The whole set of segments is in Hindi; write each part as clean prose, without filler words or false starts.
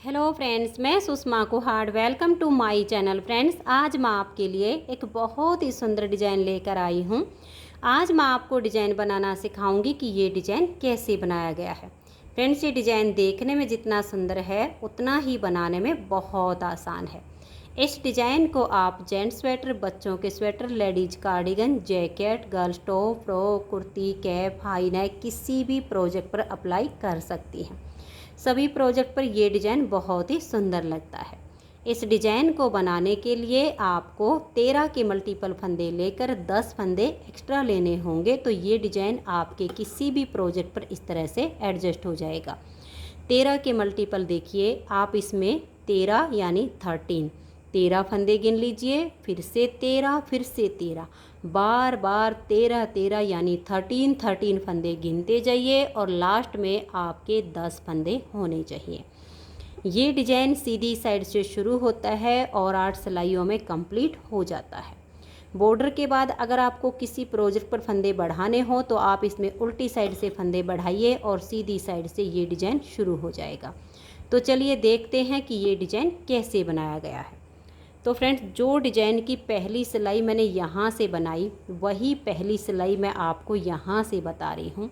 हेलो फ्रेंड्स, मैं Sushma Kuhar. Welcome to my channel. Friends, आज मैं आपके लिए एक बहुत ही सुंदर डिज़ाइन लेकर आई हूँ। आज मैं आपको डिज़ाइन बनाना सिखाऊंगी कि ये डिज़ाइन कैसे बनाया गया है। फ्रेंड्स, ये डिज़ाइन देखने में जितना सुंदर है उतना ही बनाने में बहुत आसान है। इस डिज़ाइन को आप जेंट्स स्वेटर, बच्चों के sweater, ladies cardigan, jacket, girls top, frock, kurti, cap, high neck किसी भी प्रोजेक्ट पर अप्लाई कर सकती हैं। सभी प्रोजेक्ट पर ये डिज़ाइन बहुत ही सुंदर लगता है। इस डिज़ाइन को बनाने के लिए आपको 13 के मल्टीपल फंदे लेकर 10 फंदे एक्स्ट्रा लेने होंगे, तो ये डिज़ाइन आपके किसी भी प्रोजेक्ट पर इस तरह से एडजस्ट हो जाएगा। 13 के मल्टीपल देखिए, आप इसमें 13 यानी 13 फंदे गिन लीजिए, फिर से 13, फिर से 13, बार बार 13 यानी 13 फंदे गिनते जाइए और लास्ट में आपके 10 फंदे होने चाहिए। ये डिज़ाइन सीधी साइड से शुरू होता है और 8 सिलाइयों में कंप्लीट हो जाता है। बॉर्डर के बाद अगर आपको किसी प्रोजेक्ट पर फंदे बढ़ाने हो तो आप इसमें उल्टी साइड से फंदे बढ़ाइए और सीधी साइड से ये डिज़ाइन शुरू हो जाएगा। तो चलिए देखते हैं कि ये डिज़ाइन कैसे बनाया गया है। तो फ्रेंड्स, जो डिज़ाइन की पहली सिलाई मैंने यहाँ से बनाई वही पहली सिलाई मैं आपको यहाँ से बता रही हूँ।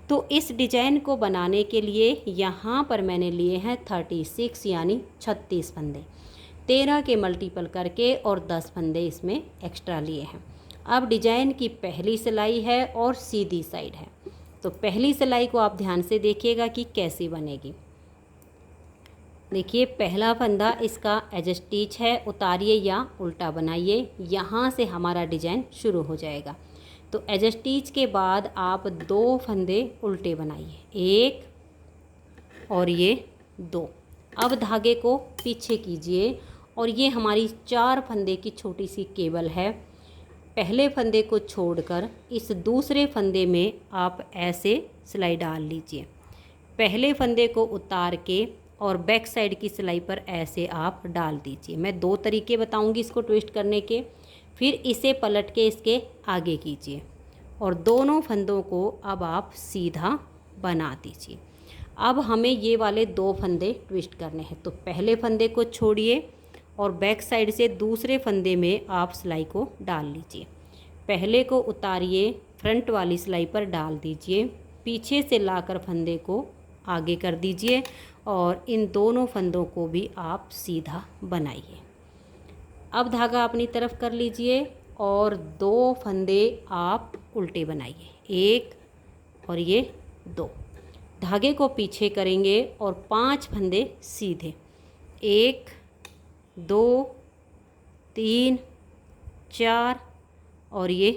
तो इस डिज़ाइन को बनाने के लिए यहाँ पर मैंने लिए हैं 36 यानी 36 फंदे, 13 के मल्टीपल करके और 10 फंदे इसमें एक्स्ट्रा लिए हैं। अब डिज़ाइन की पहली सिलाई है और सीधी साइड है। तो पहली सिलाई को आप ध्यान से देखिएगा कि कैसी बनेगी। देखिए, पहला फंदा इसका एज स्टिच है, उतारिए या उल्टा बनाइए, यहाँ से हमारा डिज़ाइन शुरू हो जाएगा। तो एज स्टिच के बाद आप 2 फंदे उल्टे बनाइए, 1 और ये 2। अब धागे को पीछे कीजिए और ये हमारी 4 फंदे की छोटी सी केबल है। पहले फंदे को छोड़कर इस दूसरे फंदे में आप ऐसे सिलाई डाल लीजिए। पहले फंदे को उतार के और बैक साइड की सिलाई पर ऐसे आप डाल दीजिए। मैं 2 तरीके बताऊंगी इसको ट्विस्ट करने के। फिर इसे पलट के इसके आगे कीजिए और दोनों फंदों को अब आप सीधा बना दीजिए। अब हमें ये वाले 2 फंदे ट्विस्ट करने हैं। तो पहले फंदे को छोड़िए और बैक साइड से दूसरे फंदे में आप सिलाई को डाल लीजिए। पहले को उतारिए, फ्रंट वाली सिलाई पर डाल दीजिए, पीछे से लाकर फंदे को आगे कर दीजिए और इन दोनों फंदों को भी आप सीधा बनाइए। अब धागा अपनी तरफ कर लीजिए और 2 फंदे आप उल्टे बनाइए, 1 और ये 2। धागे को पीछे करेंगे और 5 फंदे सीधे, 1 2 3 4 और ये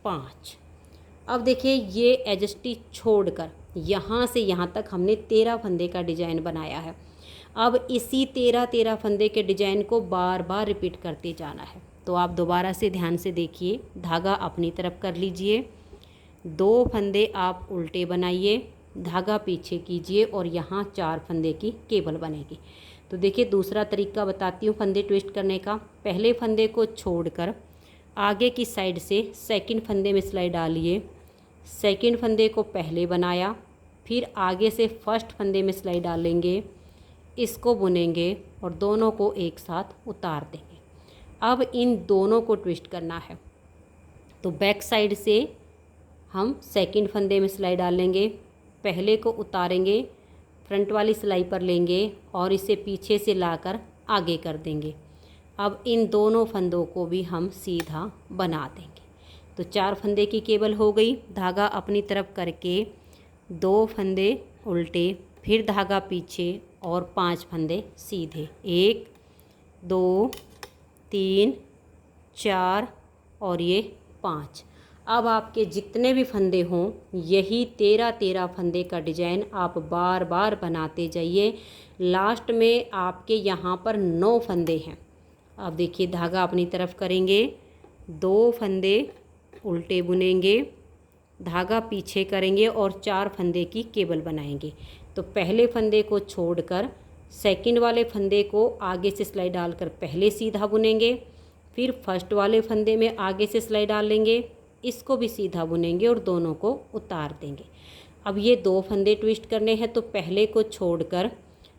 5। अब देखिए, ये एज स्टिच छोड़कर यहाँ से यहाँ तक हमने 13 फंदे का डिज़ाइन बनाया है। अब इसी 13 फंदे के डिज़ाइन को बार बार रिपीट करते जाना है। तो आप दोबारा से ध्यान से देखिए, धागा अपनी तरफ कर लीजिए, 2 फंदे आप उल्टे बनाइए, धागा पीछे कीजिए और यहाँ 4 फंदे की केबल बनेगी। तो देखिए, दूसरा तरीका बताती हूँ फंदे ट्विस्ट करने का। पहले फंदे को छोड़कर आगे की साइड से सेकंड फंदे में सिलाई डालिए, सेकंड फंदे को पहले बनाया, फिर आगे से फर्स्ट फंदे में सिलाई डालेंगे, इसको बुनेंगे और दोनों को एक साथ उतार देंगे। अब इन दोनों को ट्विस्ट करना है। तो बैक साइड से हम सेकंड फंदे में सिलाई डालेंगे, पहले को उतारेंगे, फ्रंट वाली सिलाई पर लेंगे और इसे पीछे से लाकर आगे कर देंगे। अब इन दोनों फंदों को भी हम सीधा बना देंगे। तो 4 फंदे की केबल हो गई। धागा अपनी तरफ करके 2 फंदे उल्टे, फिर धागा पीछे और 5 फंदे सीधे, 1 2 3 4 और ये 5। अब आपके जितने भी फंदे हों, यही 13 फंदे का डिज़ाइन आप बार बार बनाते जाइए। लास्ट में आपके यहाँ पर 9 फंदे हैं। अब देखिए, धागा अपनी तरफ करेंगे, 2 फंदे उल्टे बुनेंगे, धागा पीछे करेंगे और 4 फंदे की केबल बनाएंगे। तो पहले फंदे को छोड़कर सेकंड वाले फंदे को आगे से सिलाई डालकर पहले सीधा बुनेंगे, फिर फर्स्ट वाले फंदे में आगे से सिलाई डाल लेंगे, इसको भी सीधा बुनेंगे और दोनों को उतार देंगे। अब ये 2 फंदे ट्विस्ट करने हैं। तो पहले को छोड़कर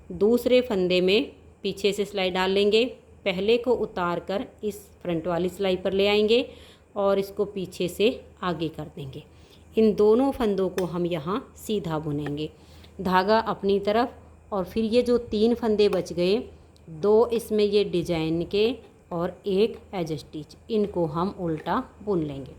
दूसरे फंदे में पीछे से सिलाई डाल लेंगे, पहले को उतार कर इस फ्रंट वाली सिलाई पर ले आएंगे और इसको पीछे से आगे कर देंगे। इन दोनों फंदों को हम यहाँ सीधा बुनेंगे, धागा अपनी तरफ, और फिर ये जो 3 फंदे बच गए, 2 इसमें ये डिजाइन के और एक एज स्टिच, इनको हम उल्टा बुन लेंगे।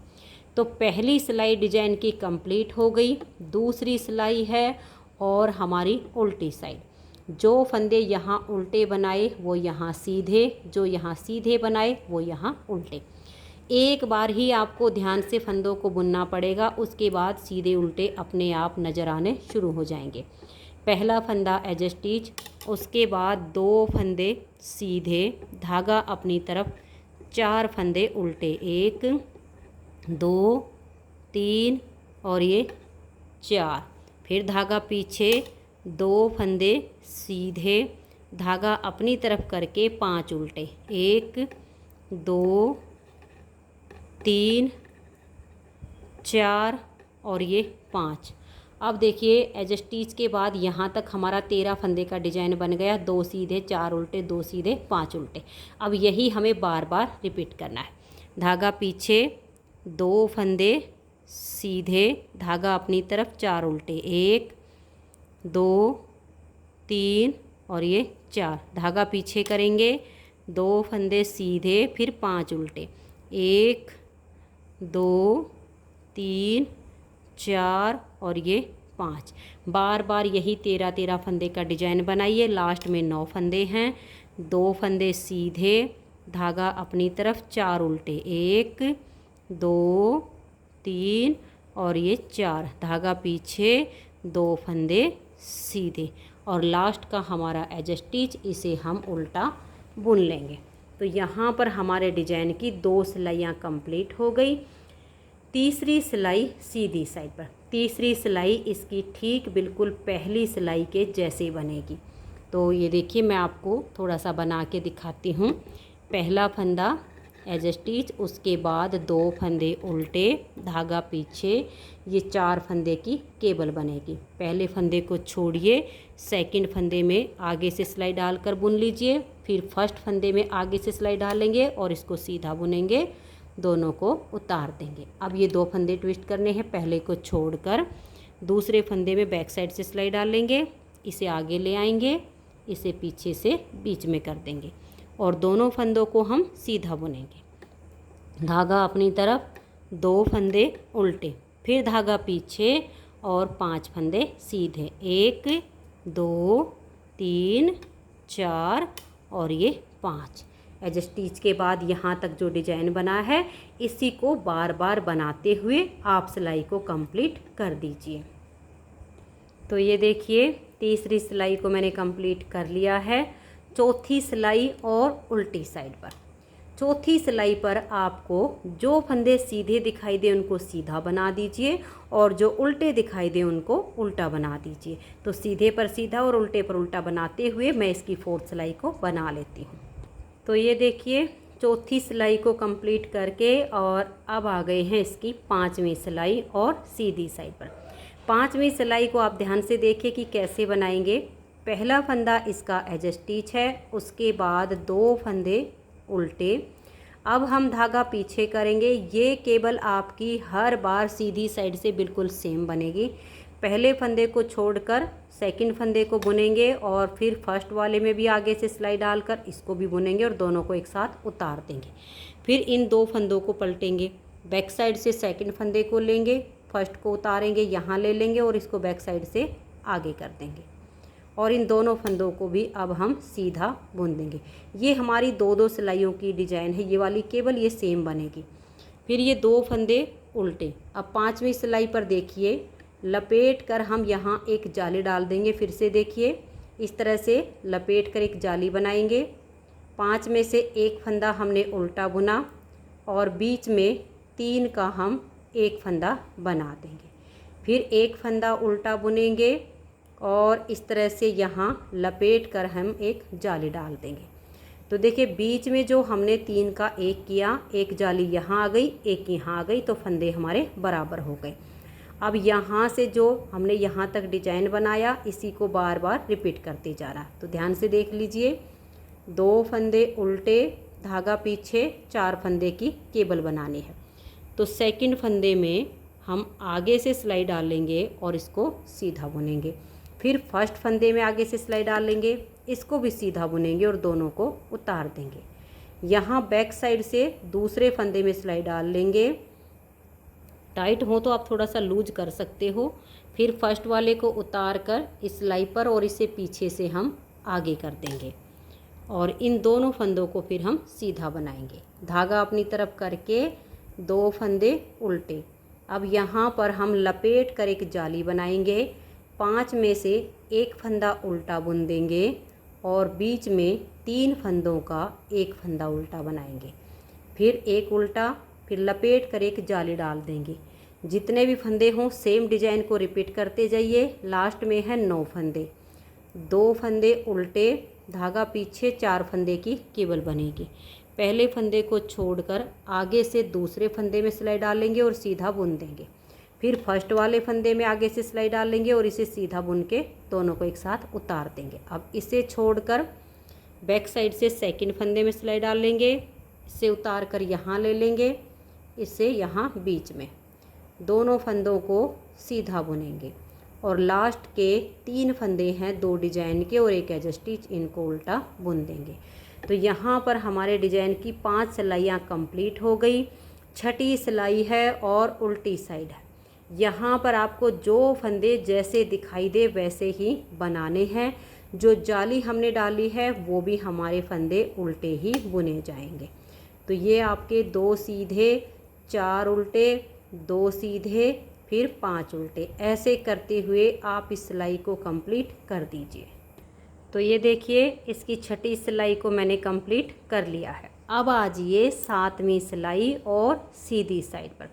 तो पहली सिलाई डिजाइन की कंप्लीट हो गई, दूसरी सिलाई है और हमारी उल्टी साइड। जो फंदे यहाँ उल्टे बनाए वो यहाँ सीधे, जो यहाँ सीधे बनाए वो यहाँ उल्टे। एक बार ही आपको ध्यान से फंदों को बुनना पड़ेगा, उसके बाद सीधे उल्टे अपने आप नज़र आने शुरू हो जाएंगे। पहला फंदा एज स्टिच, उसके बाद 2 फंदे सीधे, धागा अपनी तरफ, 4 फंदे उल्टे, 1 2 3 और ये 4, फिर धागा पीछे, 2 फंदे सीधे, धागा अपनी तरफ करके 5 उल्टे, 1 2 3 4 और ये 5। अब देखिए एज स्टिच के बाद यहाँ तक हमारा 13 फंदे का डिजाइन बन गया, 2 सीधे 4 उल्टे, 2 सीधे 5 उल्टे। अब यही हमें बार बार रिपीट करना है। धागा पीछे, 2 फंदे सीधे, धागा अपनी तरफ, 4 उल्टे, 1 2 3 और ये 4, धागा पीछे करेंगे, 2 फंदे सीधे, फिर 5 उल्टे, 1 2 3 4 और ये 5। बार बार यही 13 फंदे का डिजाइन बनाइए। लास्ट में 9 फंदे हैं, 2 फंदे सीधे, धागा अपनी तरफ, 4 उल्टे, 1 2 3 और ये 4, धागा पीछे, 2 फंदे सीधे, और लास्ट का हमारा एज स्टिच, इसे हम उल्टा बुन लेंगे। तो यहाँ पर हमारे डिजाइन की 2 सिलाइयाँ कंप्लीट हो गई। तीसरी सिलाई सीधी साइड पर, तीसरी सिलाई इसकी ठीक बिल्कुल पहली सिलाई के जैसे बनेगी। तो ये देखिए मैं आपको थोड़ा सा बना के दिखाती हूँ। पहला फंदा एज स्टिच, उसके बाद 2 फंदे उल्टे, धागा पीछे, ये 4 फंदे की केबल बनेगी। पहले फंदे को छोड़िए, सेकंड फंदे में आगे से सिलाई डालकर बुन लीजिए, फिर फर्स्ट फंदे में आगे से सिलाई डालेंगे और इसको सीधा बुनेंगे, दोनों को उतार देंगे। अब ये 2 फंदे ट्विस्ट करने हैं, पहले को छोड़कर दूसरे फंदे में बैक साइड से सिलाई डाल लेंगे, इसे आगे ले आएंगे, इसे पीछे से बीच में कर देंगे और दोनों फंदों को हम सीधा बुनेंगे। धागा अपनी तरफ, 2 फंदे उल्टे, फिर धागा पीछे और 5 फंदे सीधे, 1 2 3 4 और ये 5। एज स्टिच के बाद यहाँ तक जो डिजाइन बना है, इसी को बार बार बनाते हुए आप सिलाई को कंप्लीट कर दीजिए। तो ये देखिए तीसरी सिलाई को मैंने कंप्लीट कर लिया है। चौथी सिलाई और उल्टी साइड पर, चौथी सिलाई पर आपको जो फंदे सीधे दिखाई दे उनको सीधा बना दीजिए और जो उल्टे दिखाई दे उनको उल्टा बना दीजिए। तो सीधे पर सीधा और उल्टे पर उल्टा बनाते हुए मैं इसकी 4th सिलाई को बना लेती हूँ। तो ये देखिए चौथी सिलाई को कंप्लीट करके और अब आ गए हैं इसकी 5वीं सिलाई और सीधी साइड पर। 5वीं सिलाई को आप ध्यान से देखिए कि कैसे बनाएंगे। पहला फंदा इसका एज स्टिच है, उसके बाद 2 फंदे उल्टे। अब हम धागा पीछे करेंगे। ये केबल आपकी हर बार सीधी साइड से बिल्कुल सेम बनेगी। पहले फंदे को छोड़कर सेकंड फंदे को बुनेंगे और फिर फर्स्ट वाले में भी आगे से सिलाई डालकर इसको भी बुनेंगे और दोनों को एक साथ उतार देंगे। फिर इन 2 फंदों को पलटेंगे, बैक साइड से सेकंड फंदे को लेंगे, फर्स्ट को उतारेंगे, यहाँ ले लेंगे और इसको बैक साइड से आगे कर देंगे और इन दोनों फंदों को भी अब हम सीधा बुन देंगे। ये हमारी 2-2 सिलाइयों की डिजाइन है। ये वाली केवल ये सेम बनेगी। फिर ये 2 फंदे उल्टे। अब 5वीं सिलाई पर देखिए, लपेट कर हम यहाँ एक जाली डाल देंगे। फिर से देखिए इस तरह से लपेट कर एक जाली बनाएंगे। 5 में से एक फंदा हमने उल्टा बुना और बीच में 3 का हम एक फंदा बना देंगे। फिर एक फंदा उल्टा बुनेंगे और इस तरह से यहाँ लपेट कर हम एक जाली डाल देंगे। तो देखिए बीच में जो हमने 3 का एक किया, एक जाली यहाँ आ गई, एक यहाँ आ गई, तो फंदे हमारे बराबर हो गए। अब यहाँ से जो हमने यहाँ तक डिजाइन बनाया इसी को बार बार रिपीट करते जा रहा। तो ध्यान से देख लीजिए, 2 फंदे उल्टे, धागा पीछे, 4 फंदे की केबल बनानी है। तो सेकंड फंदे में हम आगे से सिलाई डाल लेंगे और इसको सीधा बुनेंगे। फिर फर्स्ट फंदे में आगे से सिलाई डाल लेंगे, इसको भी सीधा बुनेंगे और दोनों को उतार देंगे। यहाँ बैक साइड से दूसरे फंदे में सिलाई डाल लेंगे। टाइट हो तो आप थोड़ा सा लूज कर सकते हो। फिर फर्स्ट वाले को उतार कर इस सिलाई पर और इसे पीछे से हम आगे कर देंगे और इन दोनों फंदों को फिर हम सीधा बनाएंगे। धागा अपनी तरफ करके 2 फंदे उल्टे। अब यहाँ पर हम लपेट कर एक जाली बनाएंगे। 5 में से 1 फंदा उल्टा बुन देंगे और बीच में 3 फंदों का 1 फंदा उल्टा बनाएंगे। फिर एक उल्टा, फिर लपेट कर एक जाली डाल देंगे। जितने भी फंदे हों सेम डिजाइन को रिपीट करते जाइए। लास्ट में है 9 फंदे, 2 फंदे उल्टे, धागा पीछे, 4 फंदे की केबल बनेगी। पहले फंदे को छोड़कर आगे से दूसरे फंदे में सिलाई डालेंगे और सीधा बुन देंगे। फिर फर्स्ट वाले फंदे में आगे से सिलाई डाल लेंगे और इसे सीधा बुन के दोनों को एक साथ उतार देंगे। अब इसे छोड़कर बैक साइड से सेकंड फंदे में सिलाई डाल लेंगे, इसे उतार कर यहाँ ले लेंगे, इसे यहाँ बीच में, दोनों फंदों को सीधा बुनेंगे और लास्ट के 3 फंदे हैं 2 डिजाइन के और एक एज स्टिच, इनको उल्टा बुन देंगे। तो यहाँ पर हमारे डिजाइन की 5 सिलाइयाँ कंप्लीट हो गई। 6ठी सिलाई है और उल्टी साइड है। यहाँ पर आपको जो फंदे जैसे दिखाई दे वैसे ही बनाने हैं। जो जाली हमने डाली है वो भी हमारे फंदे उल्टे ही बुने जाएंगे। तो ये आपके 2 सीधे, 4 उल्टे, 2 सीधे, फिर 5 उल्टे, ऐसे करते हुए आप इस सिलाई को कंप्लीट कर दीजिए। तो ये देखिए, इसकी 6ठी सिलाई को मैंने कंप्लीट कर लिया है। अब आ जाइए 7वीं सिलाई और सीधी साइड पर।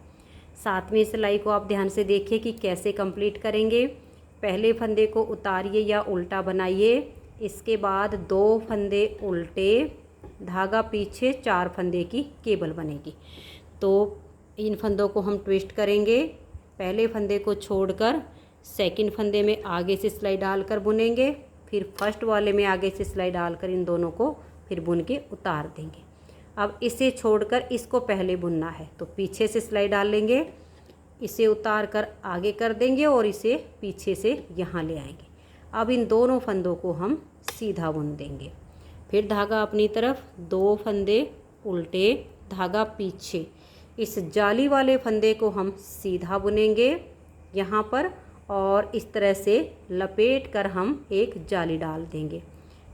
7वीं सिलाई को आप ध्यान से देखिए कि कैसे कंप्लीट करेंगे। पहले फंदे को उतारिए या उल्टा बनाइए, इसके बाद 2 फंदे उल्टे, धागा पीछे, 4 फंदे की केबल बनेगी। तो इन फंदों को हम ट्विस्ट करेंगे। पहले फंदे को छोड़कर सेकंड फंदे में आगे से सिलाई डालकर बुनेंगे, फिर फर्स्ट वाले में आगे से सिलाई डालकर इन दोनों को फिर बुन के उतार देंगे। अब इसे छोड़कर इसको पहले बुनना है, तो पीछे से सिलाई डाल लेंगे, इसे उतार कर आगे कर देंगे और इसे पीछे से यहाँ ले आएंगे। अब इन दोनों फंदों को हम सीधा बुन देंगे। फिर धागा अपनी तरफ, 2 फंदे उल्टे, धागा पीछे, इस जाली वाले फंदे को हम सीधा बुनेंगे यहाँ पर और इस तरह से लपेट कर हम एक जाली डाल देंगे।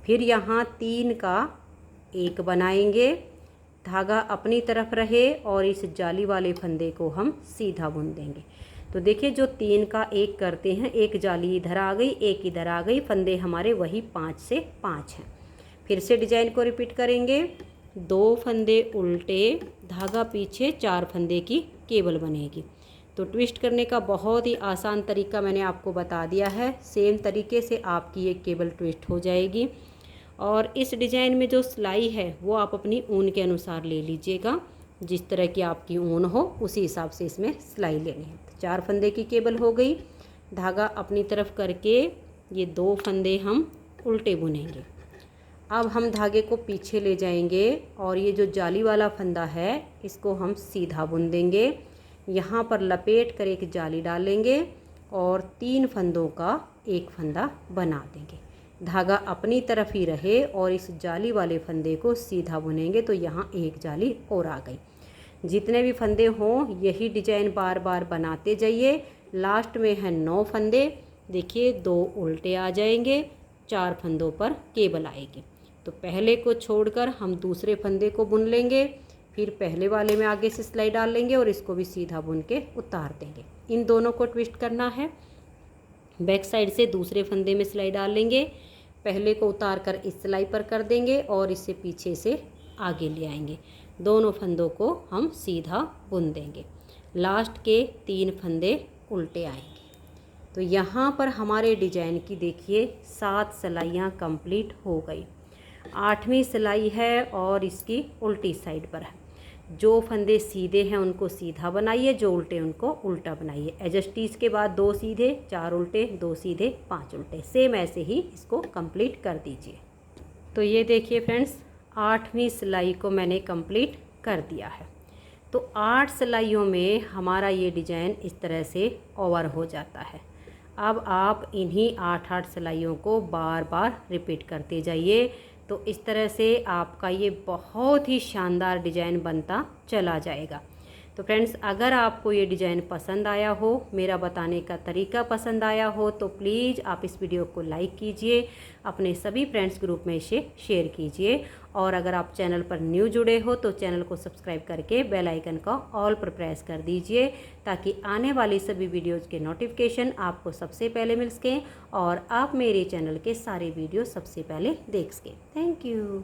फिर यहाँ 3 का 1 बनाएंगे, धागा अपनी तरफ रहे और इस जाली वाले फंदे को हम सीधा बुन देंगे। तो देखिए, जो 3 का 1 करते हैं, एक जाली इधर आ गई, एक इधर आ गई, फंदे हमारे वही 5 से 5 हैं। फिर से डिजाइन को रिपीट करेंगे। 2 फंदे उल्टे, धागा पीछे, 4 फंदे की केबल बनेगी। तो ट्विस्ट करने का बहुत ही आसान तरीका मैंने आपको बता दिया है। सेम तरीके से आपकी ये केबल ट्विस्ट हो जाएगी। और इस डिज़ाइन में जो सिलाई है वो आप अपनी ऊन के अनुसार ले लीजिएगा। जिस तरह की आपकी ऊन हो उसी हिसाब से इसमें सिलाई लेनी है। तो 4 फंदे की केबल हो गई। धागा अपनी तरफ करके ये 2 फंदे हम उल्टे बुनेंगे। अब हम धागे को पीछे ले जाएंगे और ये जो जाली वाला फंदा है इसको हम सीधा बुन देंगे। यहाँ पर लपेट कर एक जाली डालेंगे और 3 फंदों का 1 फंदा बना देंगे। धागा अपनी तरफ ही रहे और इस जाली वाले फंदे को सीधा बुनेंगे। तो यहाँ एक जाली और आ गई। जितने भी फंदे हों यही डिजाइन बार बार बनाते जाइए। लास्ट में है 9 फंदे। देखिए, 2 उल्टे आ जाएंगे, 4 फंदों पर केबल आएगी। तो पहले को छोड़कर हम दूसरे फंदे को बुन लेंगे, फिर पहले वाले में आगे से सिलाई डाल लेंगे और इसको भी सीधा बुन के उतार देंगे। इन दोनों को ट्विस्ट करना है। बैक साइड से दूसरे फंदे में सिलाई डाल लेंगे, पहले को उतार कर इस सिलाई पर कर देंगे और इसे पीछे से आगे ले आएंगे। दोनों फंदों को हम सीधा बुन देंगे। लास्ट के 3 फंदे उल्टे आएंगे। तो यहाँ पर हमारे डिजाइन की देखिए 7 सिलाइयाँ कंप्लीट हो गई। 8वीं सिलाई है और इसकी उल्टी साइड पर है। जो फंदे सीधे हैं उनको सीधा बनाइए, जो उल्टे उनको उल्टा बनाइए। एज स्टिच के बाद 2 सीधे 4 उल्टे, 2 सीधे 5 उल्टे, सेम ऐसे ही इसको कंप्लीट कर दीजिए। तो ये देखिए फ्रेंड्स, 8वीं सिलाई को मैंने कंप्लीट कर दिया है। तो 8 सिलाइयों में हमारा ये डिज़ाइन इस तरह से ओवर हो जाता है। अब आप इन्हीं 8-8 सिलाइयों को बार बार रिपीट करते जाइए, तो इस तरह से आपका ये बहुत ही शानदार डिज़ाइन बनता चला जाएगा। तो फ्रेंड्स, अगर आपको ये डिज़ाइन पसंद आया हो, मेरा बताने का तरीका पसंद आया हो, तो प्लीज़ आप इस वीडियो को लाइक कीजिए, अपने सभी फ्रेंड्स ग्रुप में इसे शेयर कीजिए। और अगर आप चैनल पर न्यू जुड़े हो तो चैनल को सब्सक्राइब करके बेल आइकन का ऑल पर प्रेस कर दीजिए, ताकि आने वाली सभी वीडियोज़ के नोटिफिकेशन आपको सबसे पहले मिल सकें और आप मेरे चैनल के सारे वीडियो सबसे पहले देख सकें। Thank you.